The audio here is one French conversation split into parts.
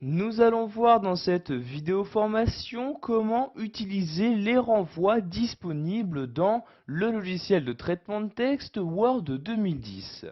Nous allons voir dans cette vidéo formation comment utiliser les renvois disponibles dans le logiciel de traitement de texte Word 2010.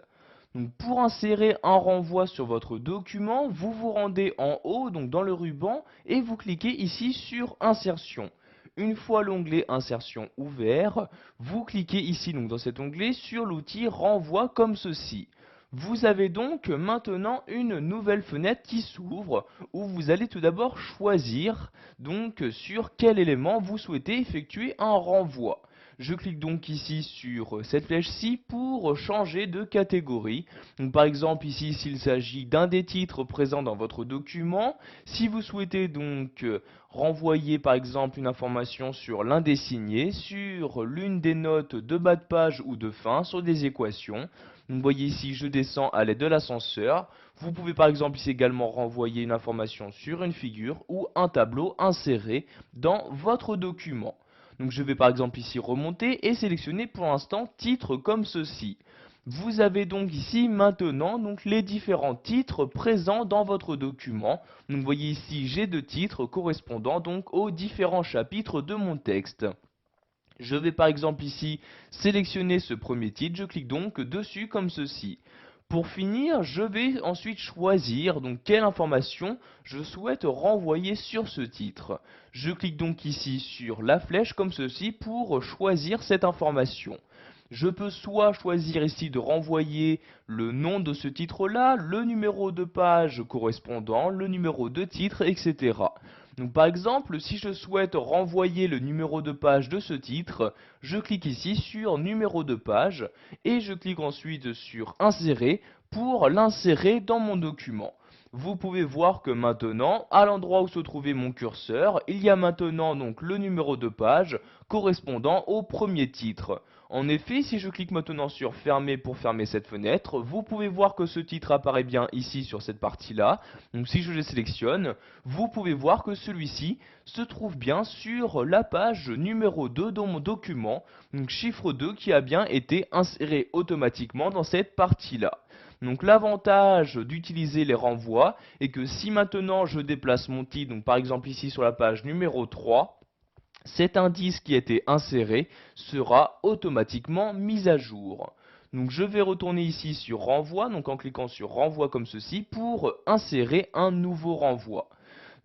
Donc pour insérer un renvoi sur votre document, vous vous rendez en haut, donc dans le ruban, et vous cliquez ici sur Insertion. Une fois l'onglet Insertion ouvert, vous cliquez ici donc dans cet onglet sur l'outil Renvoi comme ceci. Vous avez donc maintenant une nouvelle fenêtre qui s'ouvre où vous allez tout d'abord choisir donc sur quel élément vous souhaitez effectuer un renvoi. Je clique donc ici sur cette flèche-ci pour changer de catégorie. Donc par exemple ici s'il s'agit d'un des titres présents dans votre document, si vous souhaitez donc renvoyer par exemple une information sur l'un des signés, sur l'une des notes de bas de page ou de fin, sur des équations. Vous voyez ici, je descends à l'aide de l'ascenseur. Vous pouvez par exemple ici également renvoyer une information sur une figure ou un tableau inséré dans votre document. Donc je vais par exemple ici remonter et sélectionner pour l'instant titre comme ceci. Vous avez donc ici maintenant donc les différents titres présents dans votre document. Donc vous voyez ici j'ai deux titres correspondant donc aux différents chapitres de mon texte. Je vais par exemple ici sélectionner ce premier titre, je clique donc dessus comme ceci. Pour finir, je vais ensuite choisir donc quelle information je souhaite renvoyer sur ce titre. Je clique donc ici sur la flèche comme ceci pour choisir cette information. Je peux soit choisir ici de renvoyer le nom de ce titre-là, le numéro de page correspondant, le numéro de titre, etc. Donc par exemple, si je souhaite renvoyer le numéro de page de ce titre, je clique ici sur numéro de page et je clique ensuite sur insérer pour l'insérer dans mon document. Vous pouvez voir que maintenant, à l'endroit où se trouvait mon curseur, il y a maintenant donc le numéro de page correspondant au premier titre. En effet, si je clique maintenant sur fermer pour fermer cette fenêtre, vous pouvez voir que ce titre apparaît bien ici sur cette partie-là. Donc si je le sélectionne, vous pouvez voir que celui-ci se trouve bien sur la page numéro 2 de mon document, donc chiffre 2 qui a bien été inséré automatiquement dans cette partie-là. Donc l'avantage d'utiliser les renvois est que si maintenant je déplace mon titre, donc par exemple ici sur la page numéro 3, cet indice qui a été inséré sera automatiquement mis à jour. Donc je vais retourner ici sur renvoi, donc en cliquant sur renvoi comme ceci pour insérer un nouveau renvoi.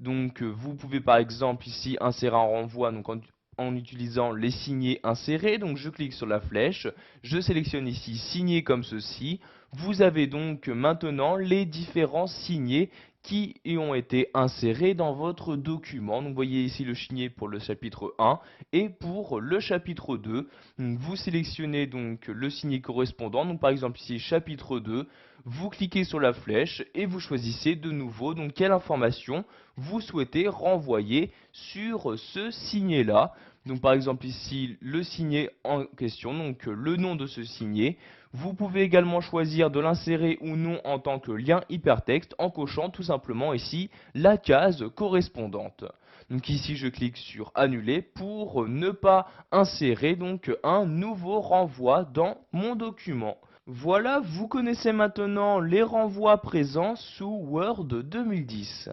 Donc vous pouvez par exemple ici insérer un renvoi donc en utilisant les signés insérés. Donc je clique sur la flèche, je sélectionne ici signer comme ceci. Vous avez donc maintenant les différents signés qui y ont été insérés dans votre document. Donc vous voyez ici le signet pour le chapitre 1 et pour le chapitre 2. Donc, vous sélectionnez donc le signet correspondant. Donc par exemple ici chapitre 2, vous cliquez sur la flèche et vous choisissez de nouveau donc quelle information vous souhaitez renvoyer sur ce signet là. Donc par exemple ici le signet en question, donc le nom de ce signet. Vous pouvez également choisir de l'insérer ou non en tant que lien hypertexte en cochant tout simplement ici la case correspondante. Donc ici je clique sur annuler pour ne pas insérer donc un nouveau renvoi dans mon document. Voilà, vous connaissez maintenant les renvois présents sous Word 2010.